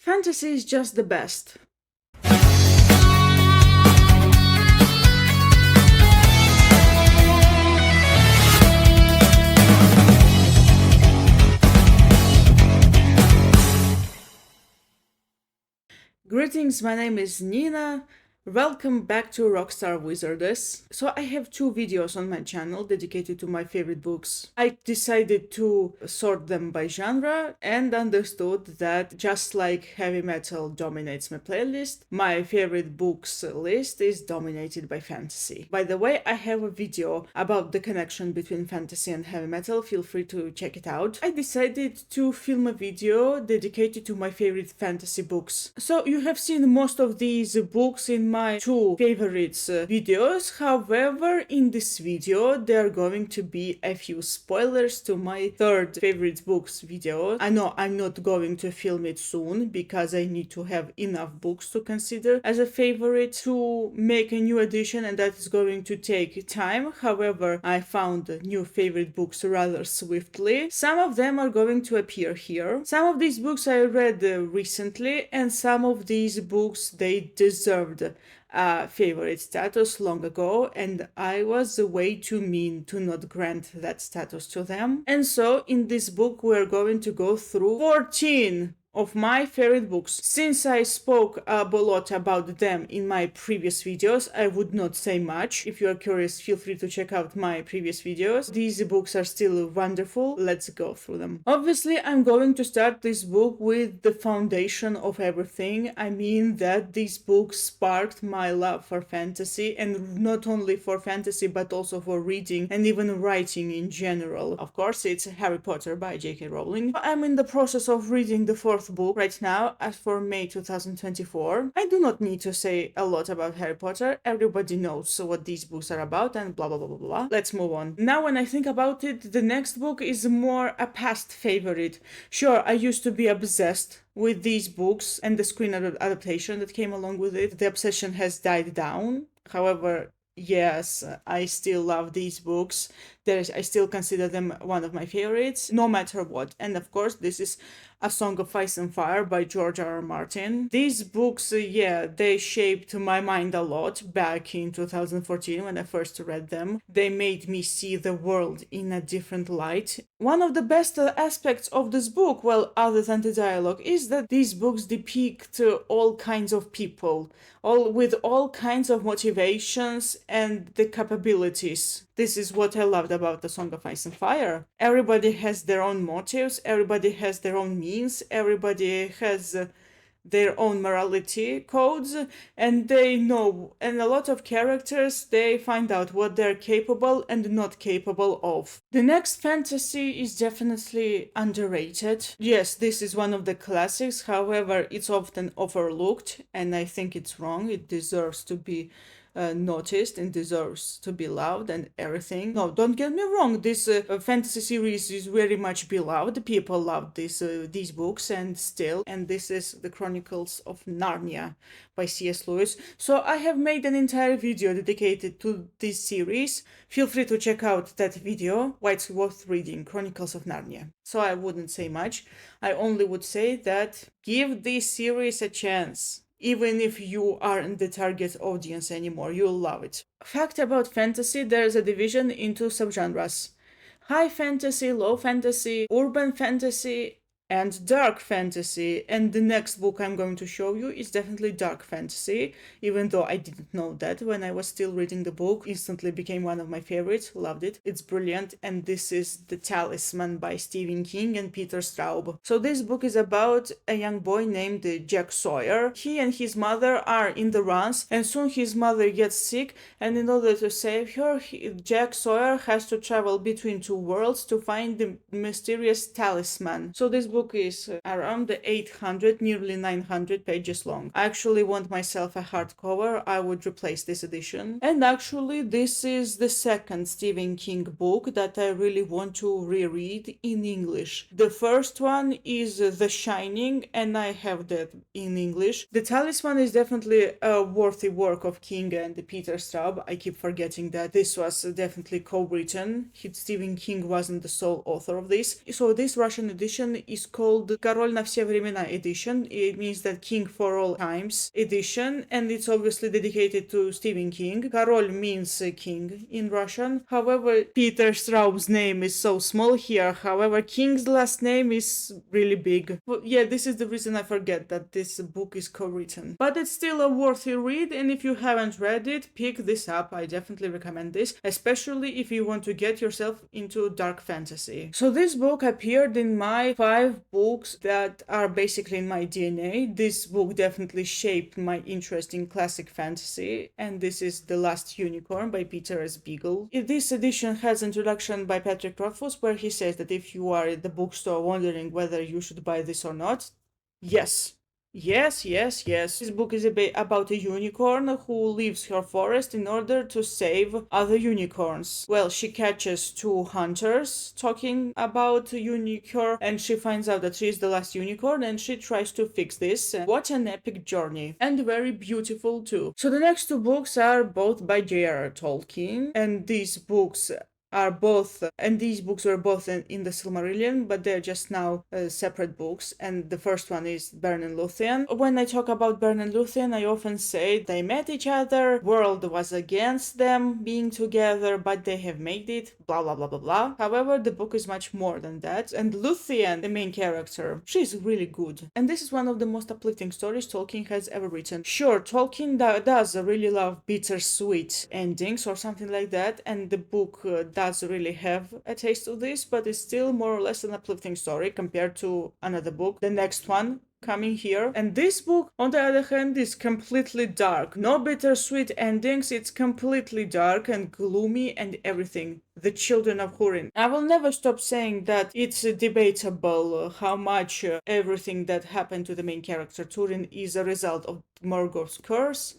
Fantasy is just the best. Greetings, my name is Nina. Welcome back to Rockstar Wizardess. So I have two videos on my channel dedicated to my favorite books. I decided to sort them by genre and understood that just like heavy metal dominates my playlist, my favorite books list is dominated by fantasy. By the way, I have a video about the connection between fantasy and heavy metal. Feel free to check it out. I decided to film a video dedicated to my favorite fantasy books. So you have seen most of these books in my two favorites videos. However, in this video there are going to be a few spoilers to my third favorite books video. I know I'm not going to film it soon because I need to have enough books to consider as a favorite to make a new edition, and that is going to take time. However, I found new favorite books rather swiftly. Some of them are going to appear here. Some of these books I read recently, and some of these books they deserved favorite status long ago, and I was way too mean to not grant that status to them. And so in this book we're going to go through 14 of my favorite books. Since I spoke a lot about them in my previous videos, I would not say much. If you are curious, feel free to check out my previous videos. These books are still wonderful. Let's go through them. Obviously, I'm going to start this book with the foundation of everything. I mean that this book sparked my love for fantasy, and not only for fantasy but also for reading and even writing in general. Of course, it's Harry Potter by J.K. Rowling. I'm in the process of reading the fourth book right now, as for May 2024. I do not need to say a lot about Harry Potter. Everybody knows what these books are about and blah blah blah blah blah. Let's move on. Now when I think about it, the next book is more a past favorite. Sure, I used to be obsessed with these books and the screen adaptation that came along with it. The obsession has died down. However, yes, I still love these books. I still consider them one of my favorites, no matter what. And of course, this is A Song of Ice and Fire by George R.R. Martin. These books, they shaped my mind a lot back in 2014 when I first read them. They made me see the world in a different light. One of the best aspects of this book, well, other than the dialogue, is that these books depict all kinds of people, with all kinds of motivations and the capabilities. This is what I loved about The Song of Ice and Fire. Everybody has their own motives, everybody has their own means, everybody has their own morality codes, and they know, and a lot of characters, they find out what they're capable and not capable of. The next fantasy is definitely underrated. Yes, this is one of the classics, however, it's often overlooked, and I think it's wrong. It deserves to be noticed and deserves to be loved and everything. No, don't get me wrong, this fantasy series is very much beloved. People love these books and this is The Chronicles of Narnia by C.S. Lewis. So I have made an entire video dedicated to this series. Feel free to check out that video. Why it's worth reading, Chronicles of Narnia. So I wouldn't say much. I only would say that give this series a chance. Even if you aren't the target audience anymore, you'll love it. Fact about fantasy, there's a division into subgenres. High fantasy, low fantasy, urban fantasy, and dark fantasy. And the next book I'm going to show you is definitely dark fantasy, even though I didn't know that when I was still reading the book. Instantly became one of my favorites, loved it. It's brilliant, and this is The Talisman by Stephen King and Peter Straub. So this book is about a young boy named Jack Sawyer. He and his mother are in the runs, and soon his mother gets sick, and in order to save her, Jack Sawyer has to travel between two worlds to find the mysterious talisman. So this book is around 800, nearly 900 pages long. I actually want myself a hardcover. I would replace this edition. And actually, this is the second Stephen King book that I really want to reread in English. The first one is The Shining, and I have that in English. The Talisman is definitely a worthy work of King and Peter Straub. I keep forgetting that this was definitely co-written. Stephen King wasn't the sole author of this. So this Russian edition is called Король на все времена edition. It means that King for all times edition, and it's obviously dedicated to Stephen King. Король means king in Russian. However, Peter Straub's name is so small here. However, King's last name is really big. Well, yeah, this is the reason I forget that this book is co-written. But it's still a worthy read, and if you haven't read it, pick this up. I definitely recommend this, especially if you want to get yourself into dark fantasy. So this book appeared in my 5 books that are basically in my DNA. This book definitely shaped my interest in classic fantasy, and this is The Last Unicorn by Peter S. Beagle. This edition has introduction by Patrick Rothfuss, where he says that if you are at the bookstore wondering whether you should buy this or not, yes. Yes. This book is about a unicorn who leaves her forest in order to save other unicorns. Well, she catches 2 hunters talking about a unicorn, and she finds out that she is the last unicorn, and she tries to fix this. What an epic journey. And very beautiful too. So the next 2 books are both by J.R.R. Tolkien, and these books were both in the Silmarillion, but they're just now separate books, and the first one is Beren and Luthien. When I talk about Beren and Luthien, I often say they met each other, world was against them being together, but they have made it, blah blah blah blah blah. However, the book is much more than that, and Luthien, the main character, she's really good, and this is one of the most uplifting stories Tolkien has ever written. Sure, Tolkien does really love bittersweet endings or something like that, and the book does really have a taste of this, but it's still more or less an uplifting story compared to another book, the next one coming here. And this book, on the other hand, is completely dark. No bittersweet endings, it's completely dark and gloomy and everything. The Children of Húrin. I will never stop saying that it's debatable how much everything that happened to the main character Túrin is a result of Morgoth's curse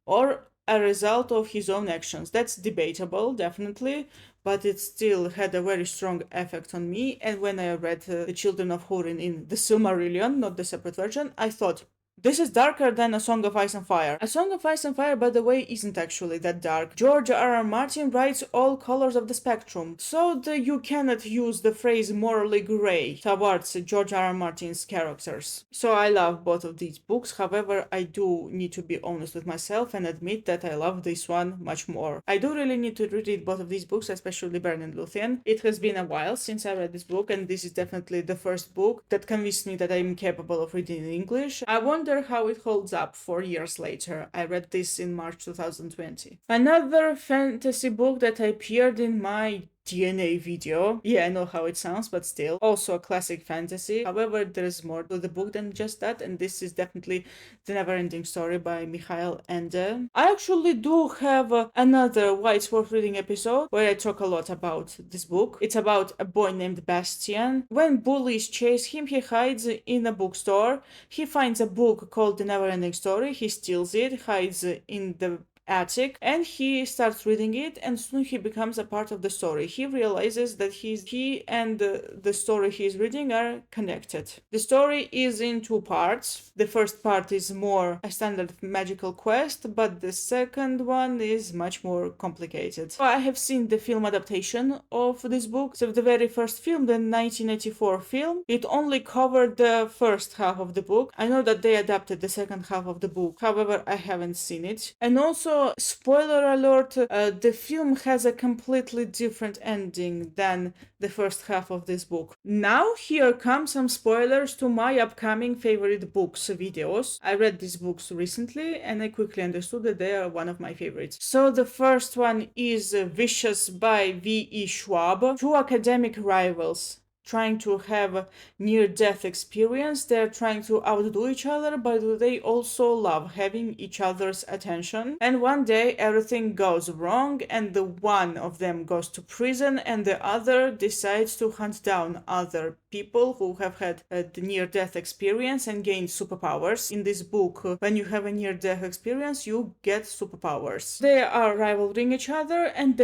or a result of his own actions. That's debatable, definitely, but it still had a very strong effect on me. And when I read The Children of Húrin in the Silmarillion, not the separate version, I thought, this is darker than A Song of Ice and Fire. A Song of Ice and Fire, by the way, isn't actually that dark. George R.R. Martin writes all colors of the spectrum, so you cannot use the phrase morally grey towards George R.R. Martin's characters. So I love both of these books, however, I do need to be honest with myself and admit that I love this one much more. I do really need to reread both of these books, especially Beren and Luthien. It has been a while since I read this book, and this is definitely the first book that convinced me that I'm capable of reading in English. I wonder how it holds up 4 years later. I read this in March 2020. Another fantasy book that appeared in my DNA video. Yeah, I know how it sounds, but still. Also a classic fantasy. However, there's more to the book than just that, and this is definitely The Never-Ending Story by Michael Ende. I actually do have another Why It's Worth Reading episode where I talk a lot about this book. It's about a boy named Bastian. When bullies chase him, he hides in a bookstore. He finds a book called The Never-Ending Story. He steals it, hides in the attic, and he starts reading it, and soon he becomes a part of the story. He realizes that he and the story he's reading are connected. The story is in 2 parts. The first part is more a standard magical quest, but the second one is much more complicated. So I have seen the film adaptation of this book. So the very first film, the 1984 film, it only covered the first half of the book. I know that they adapted the second half of the book, however I haven't seen it. And also, spoiler alert, the film has a completely different ending than the first half of this book. Now here come some spoilers to my upcoming favorite books videos. I read these books recently and I quickly understood that they are one of my favorites. So the first one is Vicious by V.E. Schwab. 2 academic rivals trying to have a near-death experience. They're trying to outdo each other, but they also love having each other's attention. And one day everything goes wrong, and the one of them goes to prison, and the other decides to hunt down other people who have had a near-death experience and gain superpowers. In this book, when you have a near-death experience, you get superpowers. They are rivaling each other, and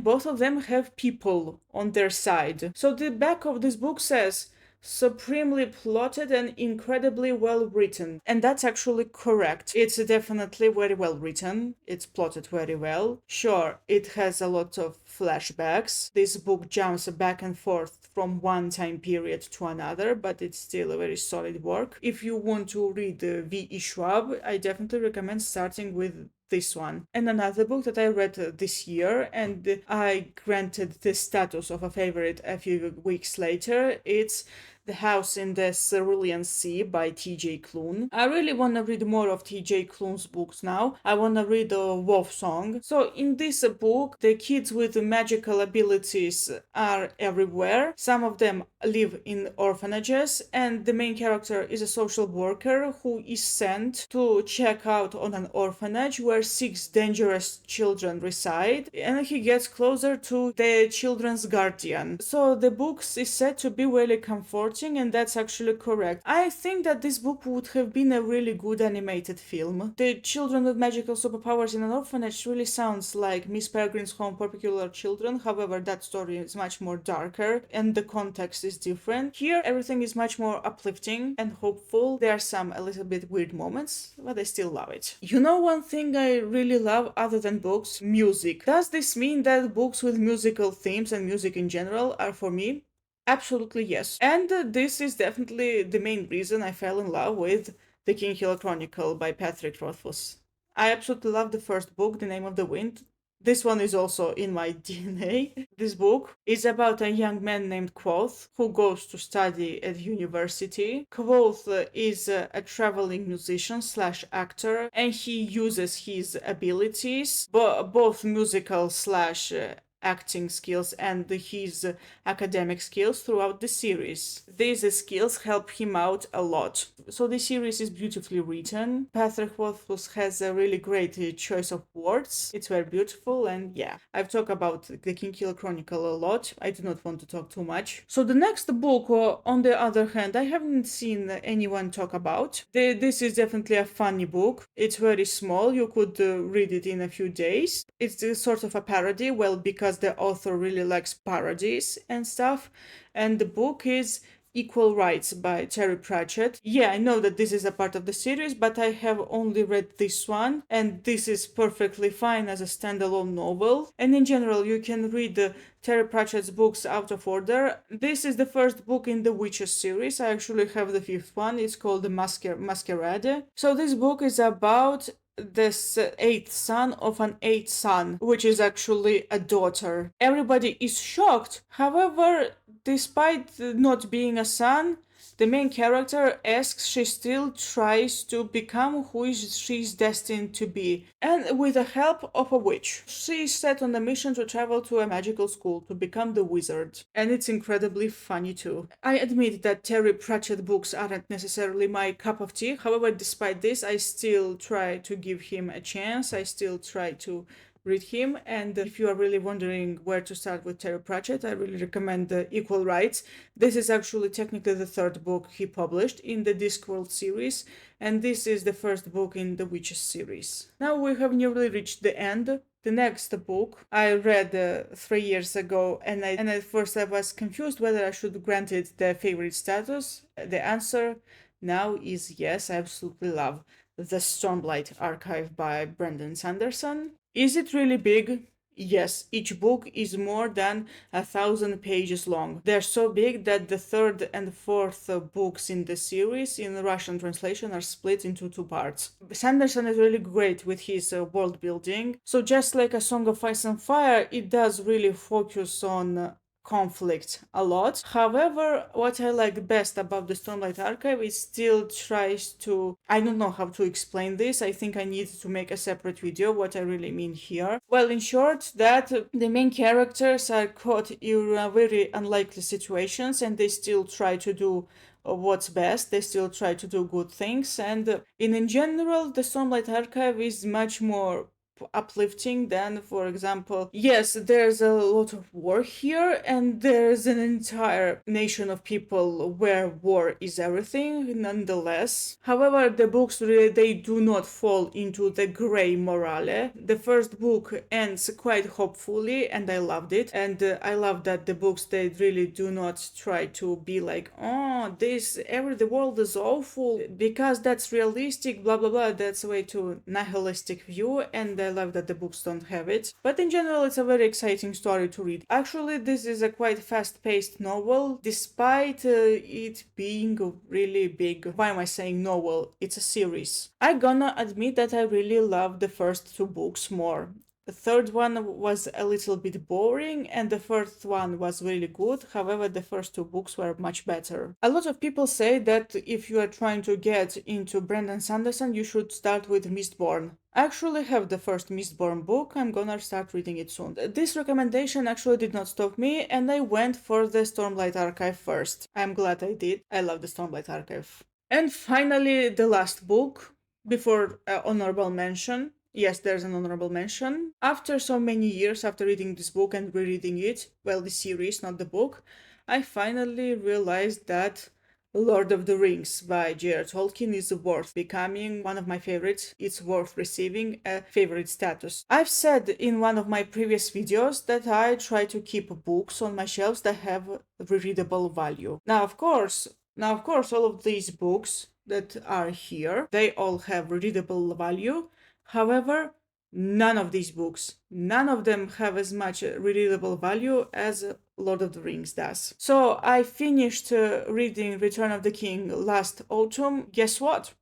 both of them have people on their side. So the back of this book says, supremely plotted and incredibly well written. And that's actually correct. It's definitely very well written. It's plotted very well. Sure, it has a lot of flashbacks. This book jumps back and forth from one time period to another, but it's still a very solid work. If you want to read V.E. Schwab, I definitely recommend starting with this one. And another book that I read this year, and I granted the status of a favorite a few weeks later, it's The House in the Cerulean Sea by T.J. Klune. I really want to read more of T.J. Klune's books now. I want to read Wolf Song. So in this book, the kids with magical abilities are everywhere. Some of them live in orphanages, and the main character is a social worker who is sent to check out on an orphanage where 6 dangerous children reside, and he gets closer to the children's guardian. So the book is said to be really comforting, and that's actually correct. I think that this book would have been a really good animated film. The children with magical superpowers in an orphanage really sounds like Miss Peregrine's Home for Peculiar Children. However, that story is much more darker and the context is different. Here, everything is much more uplifting and hopeful. There are some a little bit weird moments, but I still love it. You know, one thing I really love other than books? Music. Does this mean that books with musical themes and music in general are for me? Absolutely yes. And this is definitely the main reason I fell in love with The King Killer Chronicle by Patrick Rothfuss. I absolutely love the first book, The Name of the Wind. This one is also in my DNA. This book is about a young man named Quoth who goes to study at university. Quoth is a traveling musician slash actor, and he uses his abilities, both musical slash acting skills and his academic skills throughout the series. These skills help him out a lot. So the series is beautifully written. Patrick Rothfuss has a really great choice of words. It's very beautiful, and yeah, I've talked about The King Killer Chronicle a lot. I do not want to talk too much. So the next book, on the other hand, I haven't seen anyone talk about. This is definitely a funny book. It's very small. You could read it in a few days. It's sort of a parody, well, because the author really likes parodies and stuff. And the book is Equal Rights by Terry Pratchett. Yeah, I know that this is a part of the series, but I have only read this one, and this is perfectly fine as a standalone novel. And in general, you can read Terry Pratchett's books out of order. This is the first book in the Witches series. I actually have the 5th one. It's called The Masquerade. So this book is about this 8th son of an 8th son, which is actually a daughter. Everybody is shocked. However, despite not being a son, the main character asks, she still tries to become who she's destined to be, and with the help of a witch. She is set on a mission to travel to a magical school to become the wizard, and it's incredibly funny too. I admit that Terry Pratchett books aren't necessarily my cup of tea. However, despite this, I still try to give him a chance. I still try to read him, and if you are really wondering where to start with Terry Pratchett, I really recommend Equal Rights. This is actually technically the 3rd book he published in the Discworld series, and this is the 1st book in the Witches series. Now we have nearly reached the end. The next book I read 3 years ago, and at first I was confused whether I should grant it the favorite status. The answer now is yes. I absolutely love The Stormlight Archive by Brandon Sanderson. Is it really big? Yes, each book is more than 1,000 pages long. They're so big that the 3rd and 4th books in the series in Russian translation are split into 2 parts. Sanderson is really great with his world building. So just like A Song of Ice and Fire, it does really focus on conflict a lot. However, what I like best about the Stormlight Archive is still tries to, I don't know how to explain this. I think I need to make a separate video what I really mean here. Well, in short, that the main characters are caught in very unlikely situations, and they still try to do what's best. They still try to do good things, and in general, the Stormlight Archive is much more uplifting than, for example, yes, there's a lot of war here, and there's an entire nation of people where war is everything nonetheless. However, the books really, they do not fall into the gray morale. The first book ends quite hopefully, and I loved it, and I love that the books, they really do not try to be like, oh, the world is awful because that's realistic, blah blah blah. That's a way too nihilistic view, and I love that the books don't have it. But in general, it's a very exciting story to read. Actually, this is a quite fast-paced novel, despite it being really big. Why am I saying novel? It's a series. I gonna admit that I really love the first two books more. The third one was a little bit boring, and the fourth one was really good. However, the first two books were much better. A lot of people say that if you are trying to get into Brandon Sanderson, you should start with Mistborn. I actually have the first Mistborn book. I'm gonna start reading it soon. This recommendation actually did not stop me, and I went for the Stormlight Archive first. I'm glad I did. I love the Stormlight Archive. And finally, the last book, before honorable mention. Yes, there's an honorable mention. After so many years after reading this book and rereading it, well, the series, not the book, I finally realized that Lord of the Rings by J.R. Tolkien is worth becoming one of my favorites. It's worth receiving a favorite status. I've said in one of my previous videos that I try to keep books on my shelves that have rereadable value. Now, of course, all of these books that are here, they all have readable value. However, none of these books, none of them have as much readable value as Lord of the Rings does. So I finished reading Return of the King last autumn. Guess what?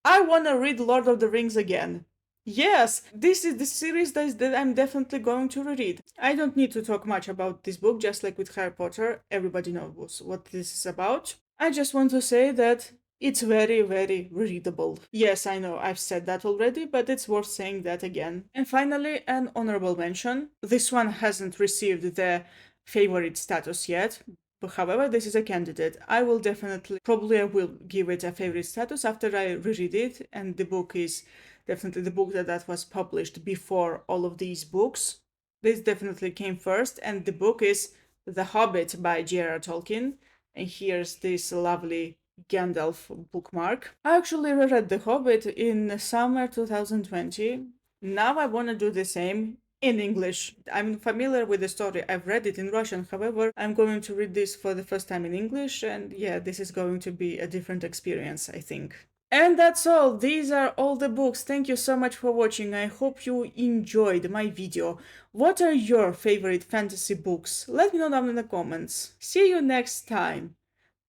I want to read Lord of the Rings again. Yes, this is the series that I'm definitely going to reread. I don't need to talk much about this book, just like with Harry Potter. Everybody knows what this is about. I just want to say that it's very, very readable. Yes, I know I've said that already, but it's worth saying that again. And finally, an honorable mention. This one hasn't received the favorite status yet. But however, this is a candidate. I will give it a favorite status after I reread it, and the book is definitely the book that was published before all of these books. This definitely came first, and the book is The Hobbit by J.R.R. Tolkien. And here's this lovely Gandalf bookmark. I actually reread The Hobbit in summer 2020. Now I want to do the same in English. I'm familiar with the story. I've read it in Russian. However, I'm going to read this for the first time in English, and yeah, this is going to be a different experience, I think. And that's all. These are all the books. Thank you so much for watching. I hope you enjoyed my video. What are your favorite fantasy books? Let me know down in the comments. See you next time.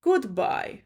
Goodbye.